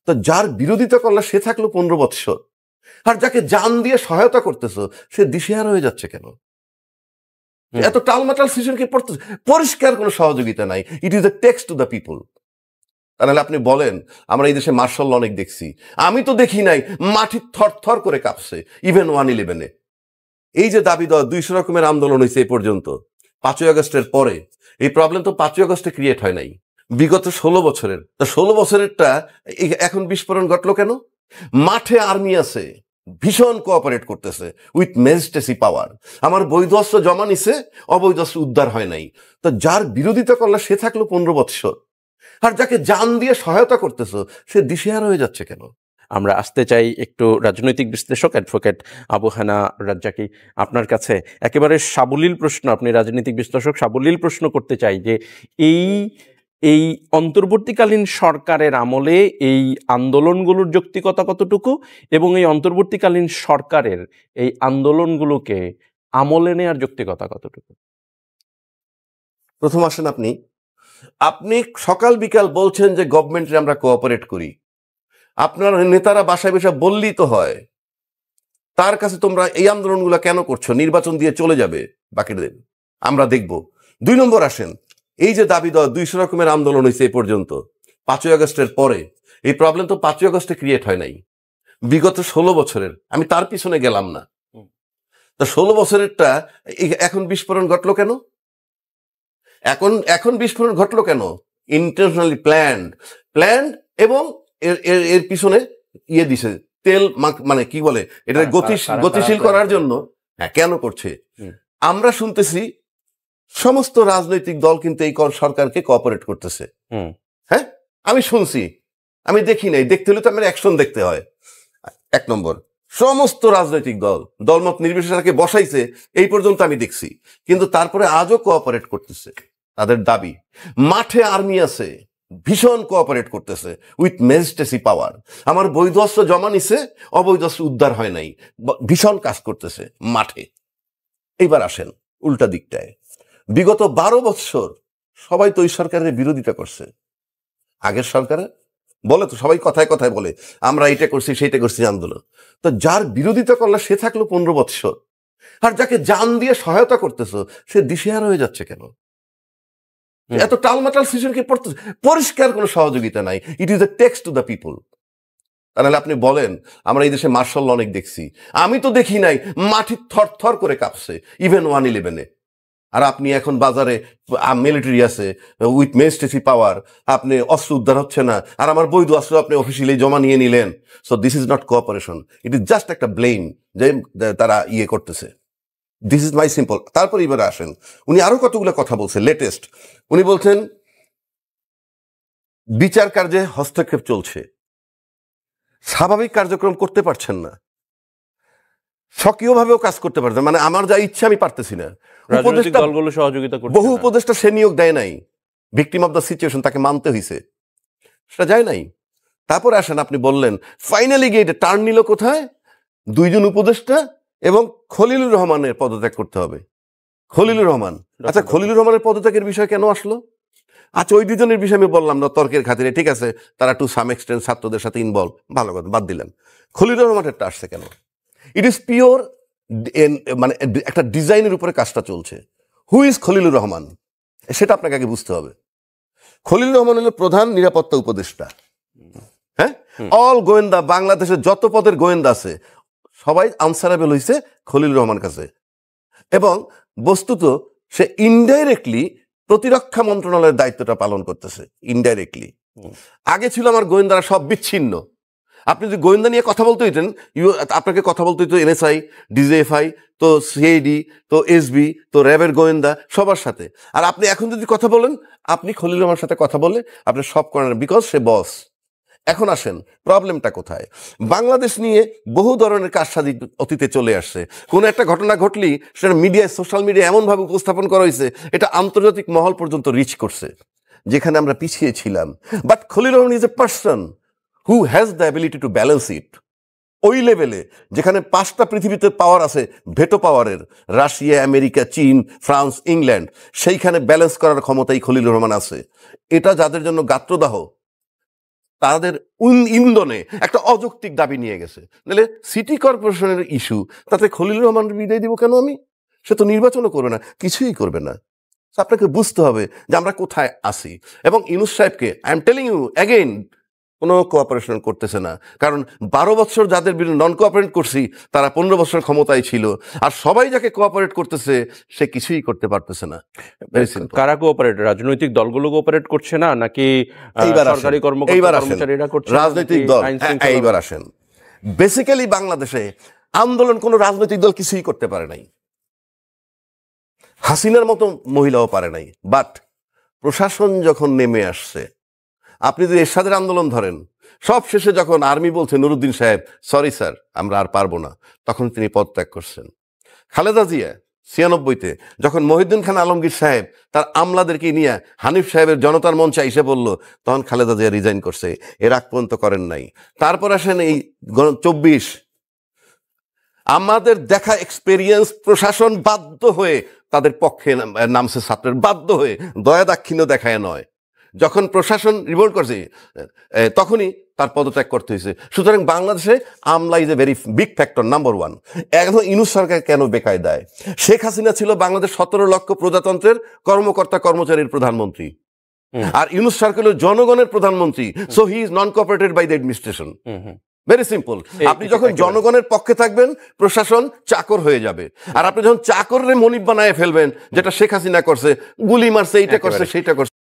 তো যার বিরোধিতা করলে সে থাকলো 15 বৎসর, আর যাকে জান দিয়ে সহায়তা করতেছো সে দিশেহারা হয়ে যাচ্ছে কেন? এত টালমাটাল সিচুয়েশন কি পড়তেছে? পরিষ্কার কোনো সহযোগিতা নাই। It is a text to the people. তাহলে আপনি বলেন, আমরা এই দেশে মার্শাল ল অনেক দেখছি, আমি তো দেখি নাই, মাটি থর থর করে কাঁপছে ইভেন 1/11-এ। এই যে দাবি দেওয়া 200 রকমের আন্দোলন হয়েছে এই পর্যন্ত 5ই আগস্টের পরে, এই প্রবলেম তো 5ই আগস্টে ক্রিয়েট হয় নাই, বিগত 16 বছরের। তো 16 বছরেরটা এখন বিস্ফোরণ ঘটলো কেন? মাঠে আর্মি আছে, ভীষণ কোঅপারেট করতেছে উইথ ম্যাজিস্ট্রেসি পাওয়ার। আমার বৈধ অস্ত্র জমা নিছে, অবৈধ অস্ত্র উদ্ধার হয় নাই। তো যার বিরোধিতা করলে সে থাকলো 15 বৎসর, আর যাকে জান দিয়ে সহায়তা করতেছো সে দিশেহারা হয়ে যাচ্ছে কেন? আমরা আসতে চাই একটু রাজনৈতিক বিশ্লেষক অ্যাডভোকেট আবু হানা রাজ্জাকি আপনার কাছে। একেবারে সাবলীল প্রশ্ন, আপনি রাজনৈতিক বিশ্লেষক, সাবলীল প্রশ্ন করতে চাই যে এই অন্তর্বর্তীকালীন সরকারের আমলে এই আন্দোলনগুলোর যৌক্তিকতা কতটুকু, এবং এই অন্তর্বর্তীকালীন সরকারের এই আন্দোলনগুলোকে আমলে নেওয়ার যৌক্তিকতা কতটুকু? প্রথম আসেন আপনি সকাল বিকাল বলছেন যে গভর্নমেন্টে আমরা কোঅপারেট করি। আপনার নেতারা বাসায় বসে বললেই তো হয়। তার কাছে তোমরা এই আন্দোলনগুলো কেন করছো? নির্বাচন দিয়ে চলে যাবে বাকিদের, আমরা দেখব। 2 নম্বর আসেন, এই যে দাবি দেওয়া 200 রকমের আন্দোলন হয়েছে এই পর্যন্ত 5ই আগস্টের পরে, এই প্রবলেম তো 5ই আগস্টে ক্রিয়েট হয় নাই, বিগত 16 বছরের। আমি তার পিছনে গেলাম না। তো 16 বছরেরটা এখন বিস্ফোরণ ঘটলো কেন? এখন বিস্ফোরণ ঘটলো কেন? ইন্টেনশনালি প্ল্যান্ড এবং এর পিছনে দিছে তেল, মানে কি বলে এটা, গতিশীল করার জন্য। হ্যাঁ, কেন করছে? আমরা শুনতেছি সমস্ত রাজনৈতিক দল কিন্তু এই সরকারকে কোঅপারেট করতেছে। হ্যাঁ, আমি শুনছি, আমি দেখি নাই। দেখতে হলে তো আমার অ্যাকশন দেখতে হয়। 1 নম্বর, সমস্ত রাজনৈতিক দলমত নির্বিশেষে বসাইছে এই পর্যন্ত আমি দেখছি, কিন্তু তারপরে আজও কোঅপারেট করতেছে। তাদের দাবি মাঠে আর্মি আছে, ভীষণ কোঅপারেট করতেছে উইথ ম্যাজিস্ট্রেসি পাওয়ার। আমার বৈধ অস্ত্র জমা নিছে, অবৈধ অস্ত্র উদ্ধার হয় নাই, ভীষণ কাজ করতেছে মাঠে। এইবার আসেন উল্টা দিকটায়, বিগত 12 বছর সবাই তো ওই সরকারের বিরোধিতা করছে। আগের সরকারে বলে তো, সবাই কথায় কথায় বলে আমরা এটা করছি সেইটা করছি আন্দোলন। তো যার বিরোধিতা করলে সে থাকলো 15 বৎসর, আর যাকে জান দিয়ে সহায়তা করতেছো সে দিশেহারা হয়ে যাচ্ছে কেন? এত টালমাটাল সিচুয়েশন কি পড়তেছে? পরিষ্কার কোনো সহযোগিতা নাই। It is a text to the people. তাহলে আপনি বলেন, আমরা এই দেশে মার্শাল ল অনেক দেখছি, আমি তো দেখি নাই, মাটি থর থর করে কাঁপছে ইভেন 1/11-এ। আর আপনি এখন বাজারে মিলিটারি আছে উইথ ম্যাজিস্ট্রেসি পাওয়ার, আপনি অস্ত্র উদ্ধার হচ্ছে না, আর আমার বৈধ অস্ত্র আপনি অফিসিয়ালি জমা নিয়ে নিলেন। So this is not cooperation, it is just একটা ব্লেম যে তারা করতেছে। This is my simple. তারপর এবারে আসেন, উনি আরো কতগুলো কথা বলছেন। লেটেস্ট উনি বলছেন বিচার কার্যে হস্তক্ষেপ চলছে, স্বাভাবিক কার্যক্রম করতে পারছেন না, সক্রিয়ভাবেও কাজ করতে পারছেন, মানে আমার যা ইচ্ছা আমি পারতেছি না। বহু উপদেষ্টা সে নিয়োগ দেয় নাই, ভিকটিম অফ দ্য সিচুয়েশন, তাকে মানতে হয়েছে, সেটা যায় নাই। তারপরে আসেন, আপনি বললেন ফাইনালি গিয়ে টার্ন নিল কোথায়? 2 জন উপদেষ্টা এবং খলিলুর রহমানের পদত্যাগ করতে হবে। খলিলুর রহমান, আচ্ছা খলিলুর রহমানের পদত্যাগের বিষয় কেন আসলো? আচ্ছা ওই 2 জনের বিষয়ে আমি বললাম না তর্কের খাতিরে, ঠিক আছে, তারা টু সাম এক্সটেন্ট ছাত্রদের সাথে ইনভলভ, ভালো কথা, বাদ দিলেন। খলিলুর রহমানেরটা আসছে কেন? ইট ইজ পিওর, মানে একটা ডিজাইনের উপরে কাজটা চলছে। হু ইজ খলিলুর রহমান, সেটা আপনাকে আগে বুঝতে হবে। খলিলুর রহমান হলো প্রধান নিরাপত্তা উপদেষ্টা। হ্যাঁ, অল গোয়েন্দা, বাংলাদেশের যত পদের গোয়েন্দা আছে সবাই আনসারেবল হয়েছে খলিলুর রহমান কাছে। এবং বস্তুত সে ইনডাইরেক্টলি প্রতিরক্ষা মন্ত্রণালয়ের দায়িত্বটা পালন করতেছে, ইনডাইরেক্টলি। আগে ছিল আমার গোয়েন্দারা সব বিচ্ছিন্ন। আপনি যদি গোয়েন্দা নিয়ে কথা বলতে হইতেন, আপনাকে কথা বলতে হইতো এনএসআই, ডিজিএফআই, তো সিআইডি, তো এসবি, তো র্যাবের গোয়েন্দা, সবার সাথে। আর আপনি এখন যদি কথা বলেন, আপনি খলিলুর রহমানের সাথে কথা বলে আপনি সব করেন, বিকজ সে বস। এখন আসেন প্রবলেমটা কোথায়? বাংলাদেশ নিয়ে বহু ধরনের কারসাজি অতীতে চলে আসছে। কোনো একটা ঘটনা ঘটলেই সেটা মিডিয়ায়, সোশ্যাল মিডিয়ায় এমনভাবে উপস্থাপন করা হয়েছে এটা আন্তর্জাতিক মহল পর্যন্ত রিচ করছে, যেখানে আমরা পিছিয়ে ছিলাম। But Khalilur Rahman is a person who has the ability to balance ইট। ওই লেভেলে যেখানে 5টা পৃথিবীতে পাওয়ার আছে, ভেটো পাওয়ারের, রাশিয়া, আমেরিকা, চীন, ফ্রান্স, ইংল্যান্ড, সেইখানে ব্যালেন্স করার ক্ষমতাই খলিলুর রহমান আছে। এটা যাদের জন্য গাত্রদাহ, তাদের ইন্ধনে একটা অযৌক্তিক দাবি নিয়ে গেছে। নাহলে সিটি কর্পোরেশনের ইস্যু, তাতে খলিলুর রহমানের বিদায় দিব কেন আমি? সে তো নির্বাচনও করবে না, কিছুই করবে না। আপনাকে বুঝতে হবে যে আমরা কোথায় আছি। এবং ইউনূস সাহেবকে I am telling you again, কোনো কোঅপারেশন করতেছে না। কারণ 12 বছর যাদের বিরুদ্ধে নন কোঅপারেট করছি তারা 15 বছর ক্ষমতায় ছিল, আর সবাই যাকে কোঅপারেট করতেছে সে কিছুই করতে পারতেছে না। কারা কোঅপারেট? রাজনৈতিক দলগুলো কোঅপারেট করছে না, নাকি সরকারি কর্মচারীরা করছে? রাজনৈতিক দল। এইবার আসেন, বেসিক্যালি বাংলাদেশে আন্দোলন কোনো রাজনৈতিক দল কিছুই করতে পারে নাই, হাসিনার মতো মহিলাও পারে নাই। বাট প্রশাসন যখন নেমে আসছে, আপনি যদি এরশাদের আন্দোলন ধরেন, সব শেষে যখন আর্মি বলছে নুরুদ্দিন সাহেব সরি স্যার আমরা আর পারবো না, তখন তিনি পদত্যাগ করছেন। খালেদা জিয়া 96-তে যখন মহিউদ্দিন খান আলমগীর সাহেব তার আমলাদেরকে নিয়ে হানিফ সাহেবের জনতার মঞ্চে এসে বলল, তখন খালেদা জিয়া রিজাইন করছে, এর আগ পর্যন্ত করেন নাই। তারপর আসেন এই 24, আমাদের দেখা এক্সপেরিয়েন্স, প্রশাসন বাধ্য হয়ে তাদের পক্ষে নামছে, ছাত্রের বাধ্য হয়ে, দয়া দাক্ষিণ্য দেখায় নয়। যখন প্রশাসন রিভোল্ট করছে তখনই তার পদত্যাগ করতে হয়েছে। সুতরাং বাংলাদেশে আমলা is a very big factor, number 1। এখন ইউনূস সরকার কেন বেকায় দেয়? শেখ হাসিনা ছিল বাংলাদেশ 17 লক্ষ প্রজাতন্ত্রের কর্মকর্তা কর্মচারীর প্রধানমন্ত্রী, আর ইউনূস সরকার হল জনগণের প্রধানমন্ত্রী। So he is non cooperated by the administration. Very simple. আপনি যখন জনগণের পক্ষে থাকবেন, প্রশাসন চাকর হয়ে যাবে। আর আপনি যখন চাকরের মনিব বানায় ফেলবেন, যেটা শেখ হাসিনা করছে, গুলি মারছে, এইটা করছে, সেইটা করছে।